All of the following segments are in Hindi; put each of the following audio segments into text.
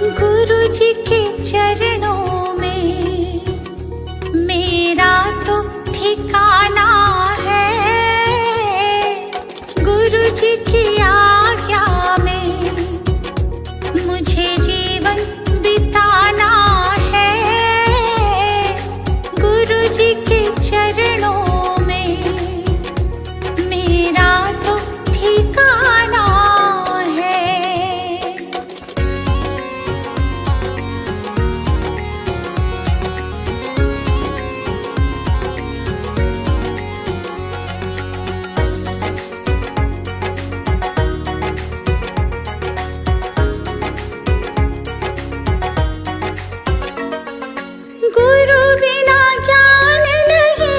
गुरु जी के चरणों में मेरा तो ठिकाना है। गुरु जी की आज्ञा में मुझे जीवन बिताना है। गुरु जी के चरणों में मेरा तो ठिकाना है। गुरु बिना ज्ञान नहीं,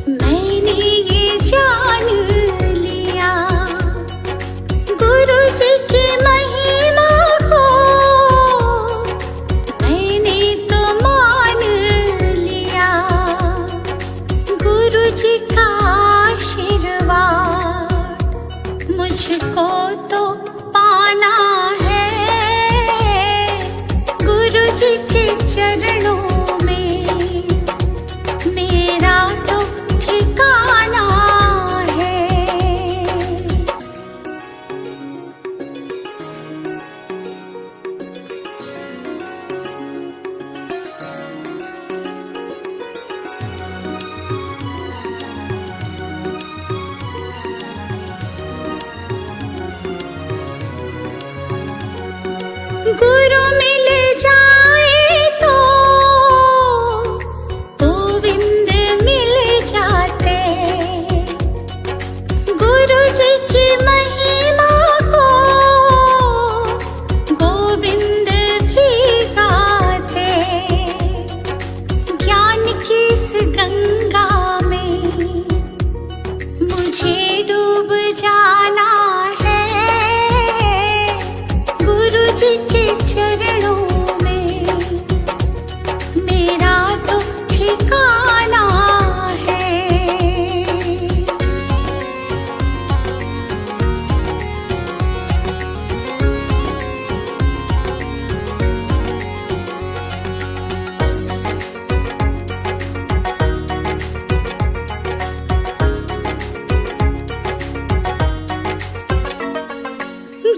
मैंने ये जान लिया। गुरु जी की महिमा को मैंने तो मान लिया। गुरु जी का आशीर्वाद मुझको तो पाना है। गुरु जी के चरणों में मेरा तो ठिकाना है। गुरु मिल जाए तो गोविंद मिल जाते। गुरु जी की महिमा को गोविंद भी गाते। ज्ञान की इस गंगा में मुझे डूब जाना है। गुरु जी के चरणों में मेरा तो ठिकाना है।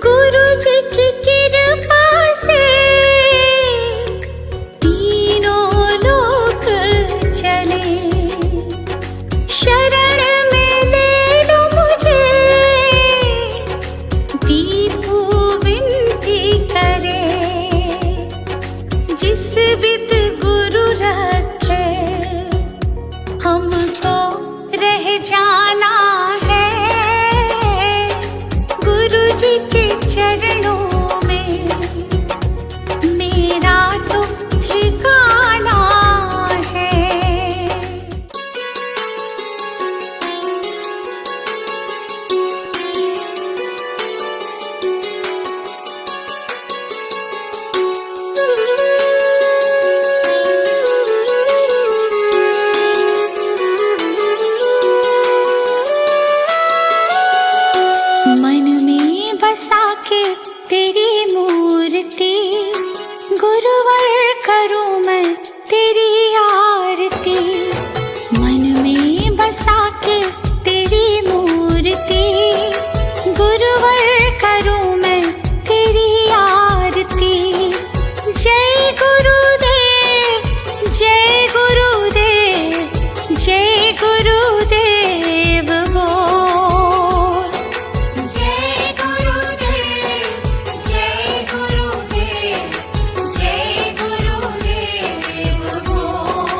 गुरु जी की कृपा से तीनों लोक चले। शरण में ले लो मुझे, दीपू विनती करे। जिस विद गुरु रखे हमको रह जाना है। गुरु जी के चरणों में मेरा तो ठिकाना है। मन में बसा के तेरी मूर्ति, गुरुवर करूं मैं तेरी आरती। मन में बसा के तेरी मूर्ति, गुरुवर करूं मैं तेरी आरती। जय गुरुदेव, जय गुरुदेव, जय गुरुदेव बोल। जय गुरुदेव, जय गुरुदेव, जय गुरुदेव बोल।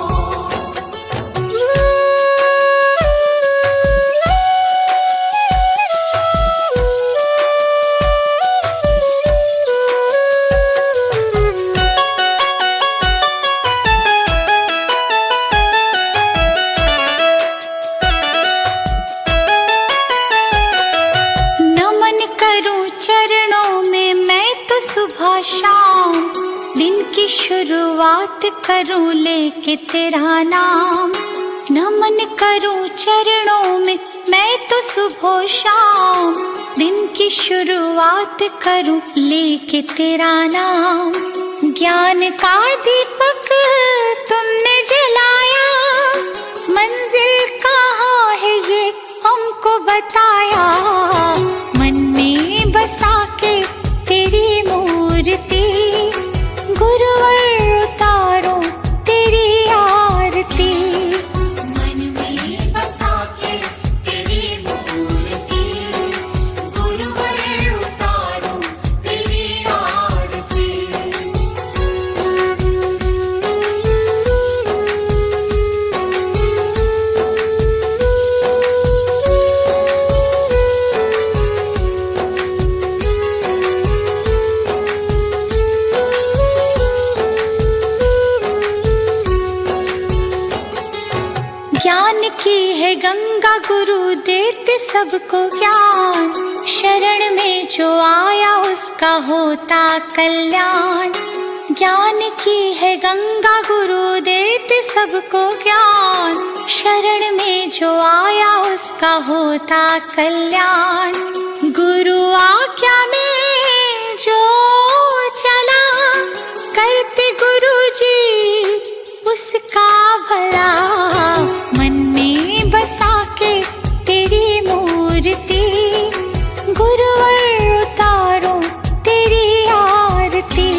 नमन करूं चरणों में मैं तो सुबह शाम। दिन की शुरुआत करूं लेके तेरा नाम। नमन करूं चरणों में मैं तो सुबह शाम, दिन की शुरुआत करूं लेके तेरा नाम। ज्ञान का दीपक तुमने जलाया, मंजिल कहाँ है ये हमको बताया। मन में बसा के तेरी मूर्ति, गुरुवर उतारो तेरी आरती। मन में बसा के तेरी मूर्ति, गुरुवर उतारो तेरी आरती। ज्ञान की है गंगा गुरु देते सबको ज्ञान, शरण में जो आया उसका होता कल्याण। ज्ञान की है गंगा गुरु देते सबको ज्ञान, शरण में जो आया उसका होता कल्याण। गुरु आज्ञा में जो चला, करते गुरु जी उसका भला। मन में बसा के तेरी मूर्ति, गुरुवर उतारो तेरी आरती।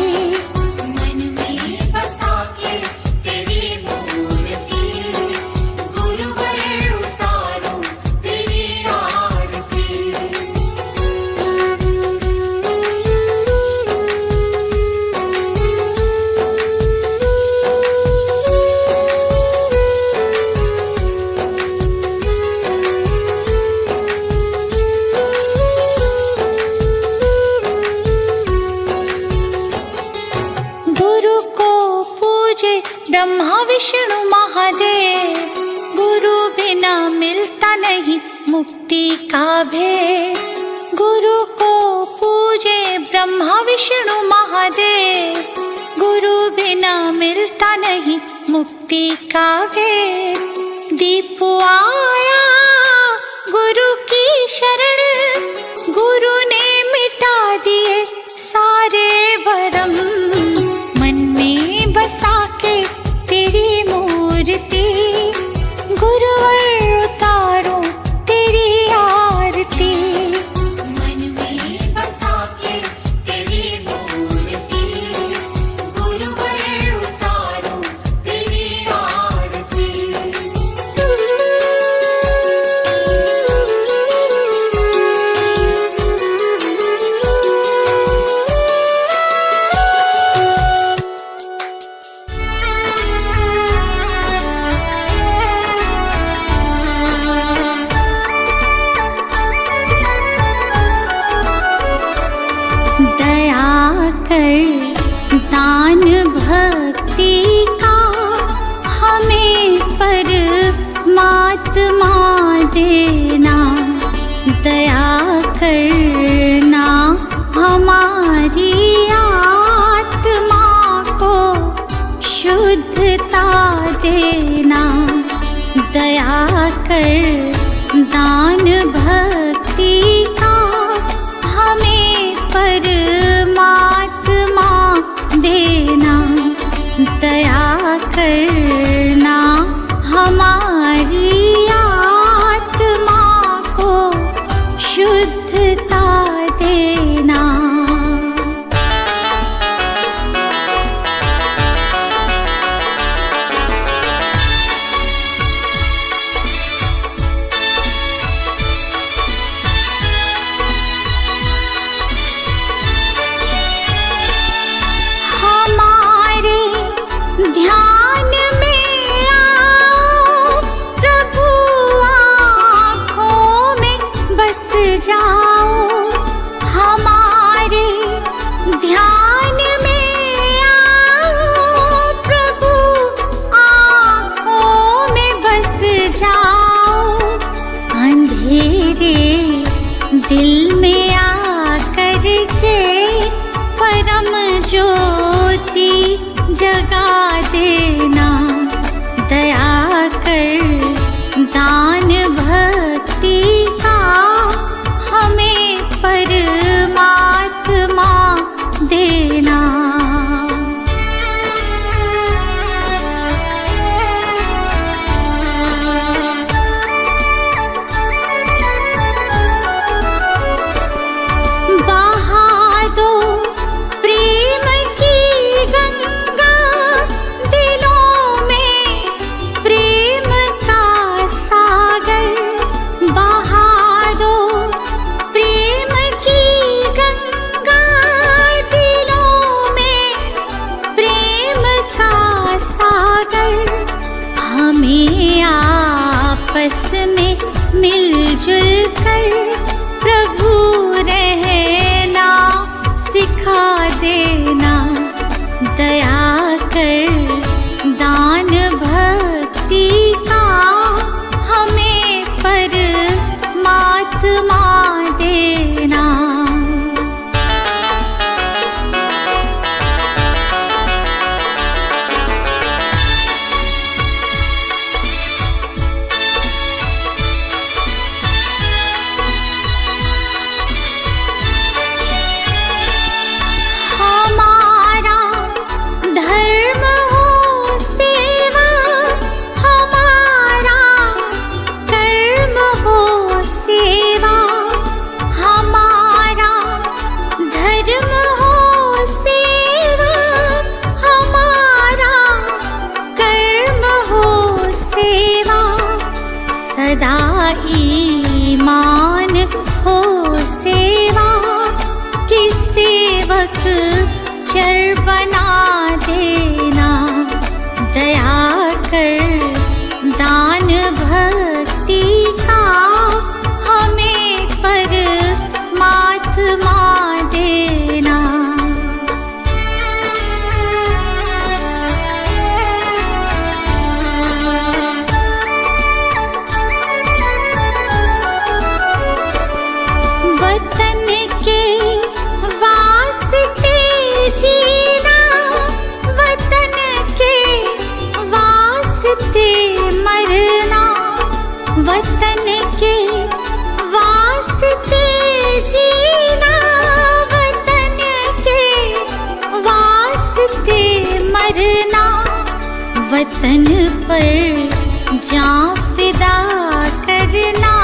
मन में बसा के तेरी मूर्ति, गुरुवर उतारो तेरी आरती। गुरु को पूजे ब्रह्मा विष्णु महादेव, गुरु बिना मिलता नहीं मुक्ति का भेद। गुरु को पूजे ब्रह्मा विष्णु महादेव, गुरु बिना मिलता नहीं मुक्ति का भेद। दीप आया गुरु की शरण, गुरु ने मिटा दिए सारे भरम। मन में बसा के तेरी मूर्ति, गुरुवर उतारो तेरी आरती। मन में बसा के तेरी मूर्ति, गुरुवर उतारो तेरी आरती। दया कर दान भक्ति का हमें परमात्मा देना। दया करना हमारी आत्मा को शुद्धता देना। दया कर दान भक्ति का हमें परमात्मा देना। दया करना हमारी आत्मा को शुद्धता देना। ध्यान में आओ प्रभु, आँखों में बस जाओ। हमारे ध्यान में आओ प्रभु, आँखों में बस जाओ। अंधेरे दिल में आकर के परम ज्योति जगा देना। दया कर वतन पर जान फिदा करना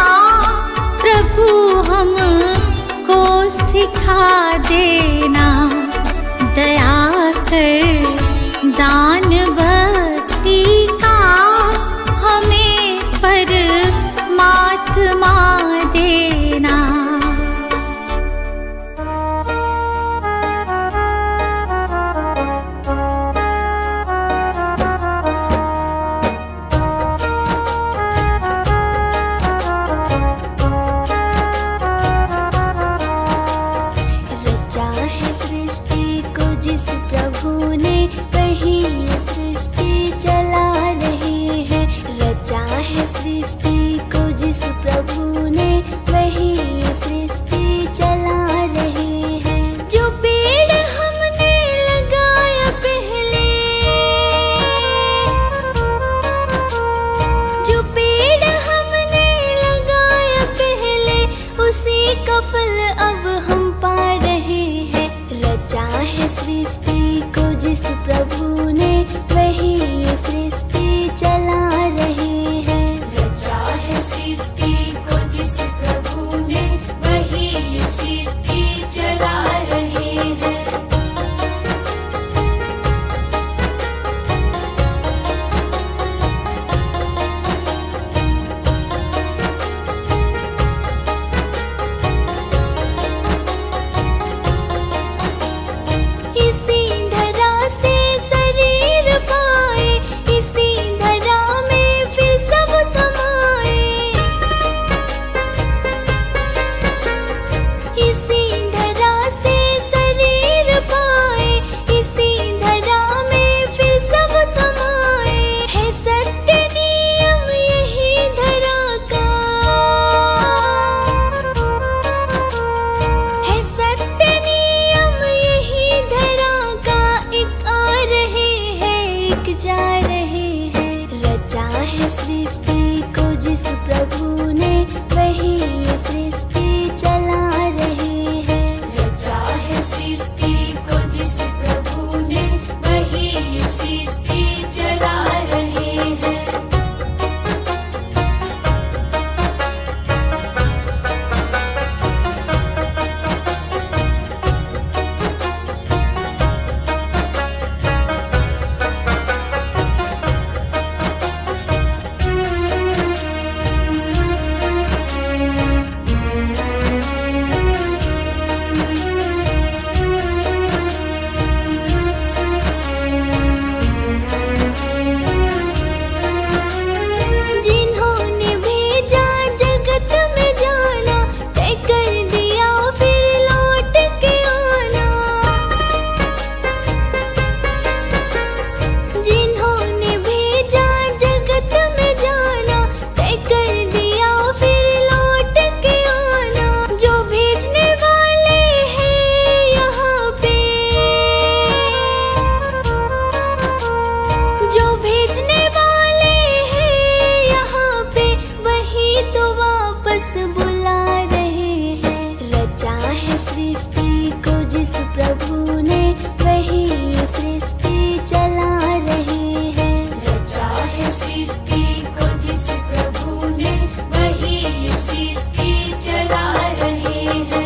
प्रभु हमको सिखा देना। दया कर दान भक्ति का हमें परमात्मा देना। रचा है सृष्टि को जिस प्रभु ने वही सृष्टि चला रही है। रचा है सृष्टि को जिस प्रभु ने वही सृष्टि चला रही है। जो पेड़ हमने लगाया पहले, जो पेड़ हमने लगाया पहले, उसी का फल अब हम पा रहे हैं। रचा है सृष्टि को जिस प्रभु ने वही सृष्टि चला रही है। रचा है सृष्टि को जिस प्रभु ने वही सृष्टि चला रही है। इसी धरा से शरीर पाए, इसी धरा में फिर सब समाए। इसी धरा से शरीर पाए, इसी धरा में फिर सब समाए। है सत्य नियम यही धरा का, है सत्य नियम यही धरा का। एक आ रहे हैं, एक जा रहे हैं। रचा है सृष्टि को जिस प्रभु ने वही सृष्टि चला रही है। रचा है सृष्टि को जिस प्रभु ने वही सृष्टि चला रही है। जिन्होंने भेजा जगत में जाना, तय कर दिया फिर लौट के आना। जिन्होंने भेजा जगत में जाना, तय कर दिया फिर लौट के आना। जो भेजने वाले हैं यहाँ पे, जो भेजने वाले हैं यहाँ पे, वही तो वापस बुला रहे हैं। रचा है सृष्टि को जिस प्रभु ने वही सृष्टि चला रही है। रचा है सृष्टि को जिस प्रभु ने वही सृष्टि चला रही है।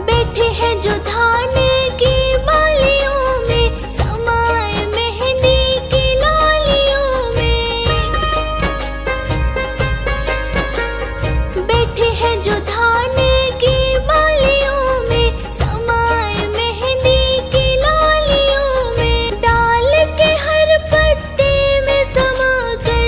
बैठे हैं जो धान की बालियों में, समाए मेहंदी की लालियों में। बैठे हैं जो धान की बालियों में, समाए मेहंदी की लालियों में। डाल के हर पत्ते में समा कर,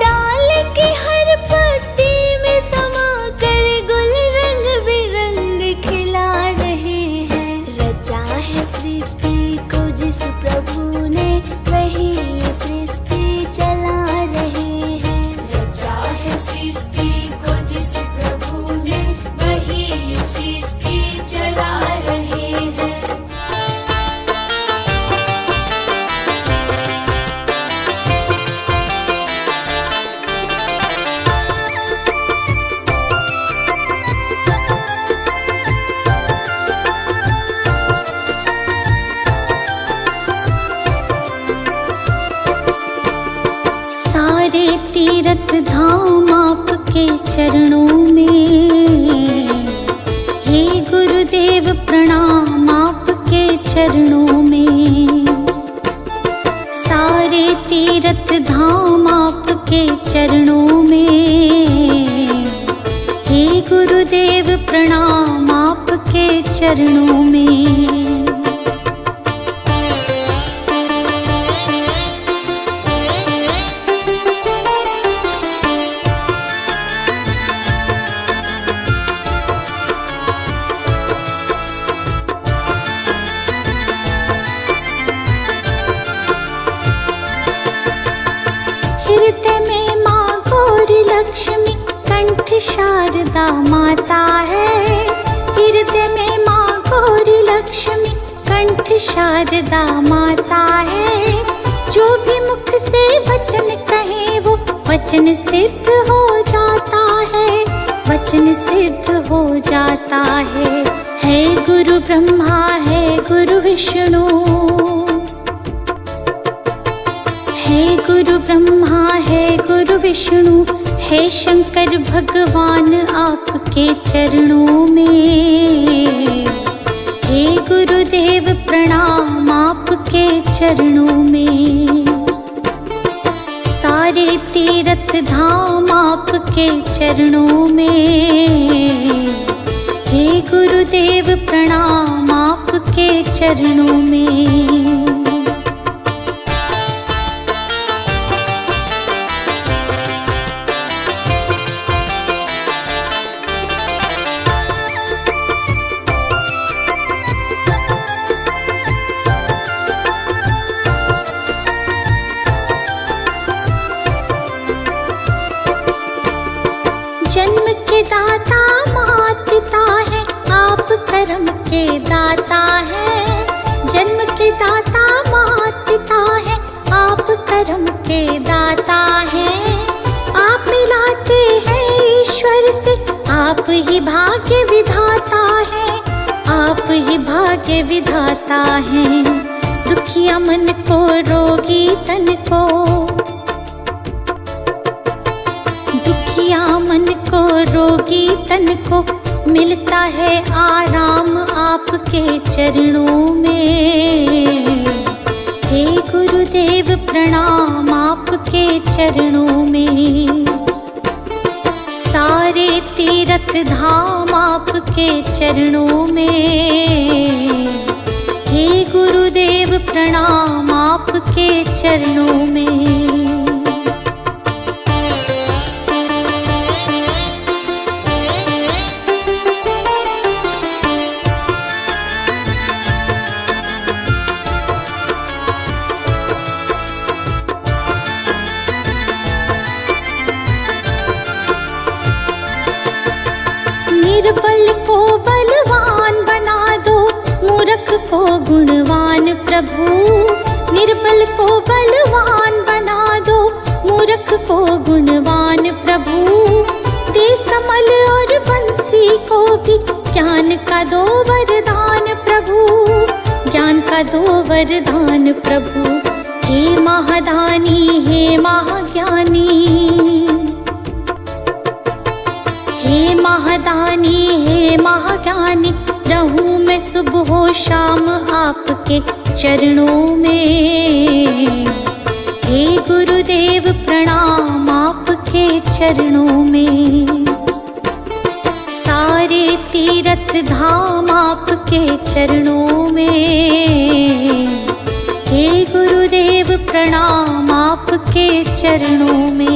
डाल के हर पत्ते में समा कर, गुल रंग बिरंग खिला रहे हैं। रचा है सृष्टि को जिस प्रभु ने वही सृष्टि चला रही है। रचा है सृष्टि को जिस प्रभु ने वही सृष्टि चला रही है। आपके चरणों में। हे गुरुदेव प्रणाम आपके चरणों में। सारे तीर्थ धाम आपके चरणों में। हे गुरुदेव प्रणाम आपके चरणों में। हृदय में माँ गौरी लक्ष्मी कंठ शारदा माता है। हृदय में माँ गौरी लक्ष्मी कंठ शारदा माता है। जो भी मुख से वचन कहे वो वचन सिद्ध हो जाता है। वचन सिद्ध हो जाता है। है गुरु ब्रह्मा है गुरु विष्णु। है गुरु ब्रह्मा है गुरु विष्णु। है शंकर भगवान आपके चरणों में। हे गुरुदेव प्रणाम आपके चरणों में। सारे तीर्थ धाम आपके चरणों में। हे गुरुदेव प्रणाम आपके चरणों में। जन्म के दाता मात पिता है आप कर्म के दाता है। जन्म के दाता मात पिता है आप कर्म के दाता है। आप मिलाते हैं ईश्वर से आप ही भाग्य विधाता है। आप ही भाग्य विधाता है। दुखिया मन को रोगी तन को। मन को रोगी तन को मिलता है आराम आपके चरणों में। हे गुरुदेव प्रणाम आपके चरणों में। सारे तीर्थ धाम आपके चरणों में। हे गुरुदेव प्रणाम आपके चरणों में। निर्बल को बलवान बना दो मूर्ख को गुणवान प्रभु। निर्बल को बलवान बना दो मूर्ख को गुणवान प्रभु। दे कमल और बंसी को भी ज्ञान का दो वरदान प्रभु। ज्ञान का दो वरदान प्रभु। हे महादानी हे महाज्ञानी। हे महादानी हे महाज्ञानी। रहूं मैं सुबह शाम आपके चरणों में। हे गुरुदेव प्रणाम आपके चरणों में। सारे तीर्थ धाम आपके चरणों में। हे गुरुदेव प्रणाम आपके चरणों में।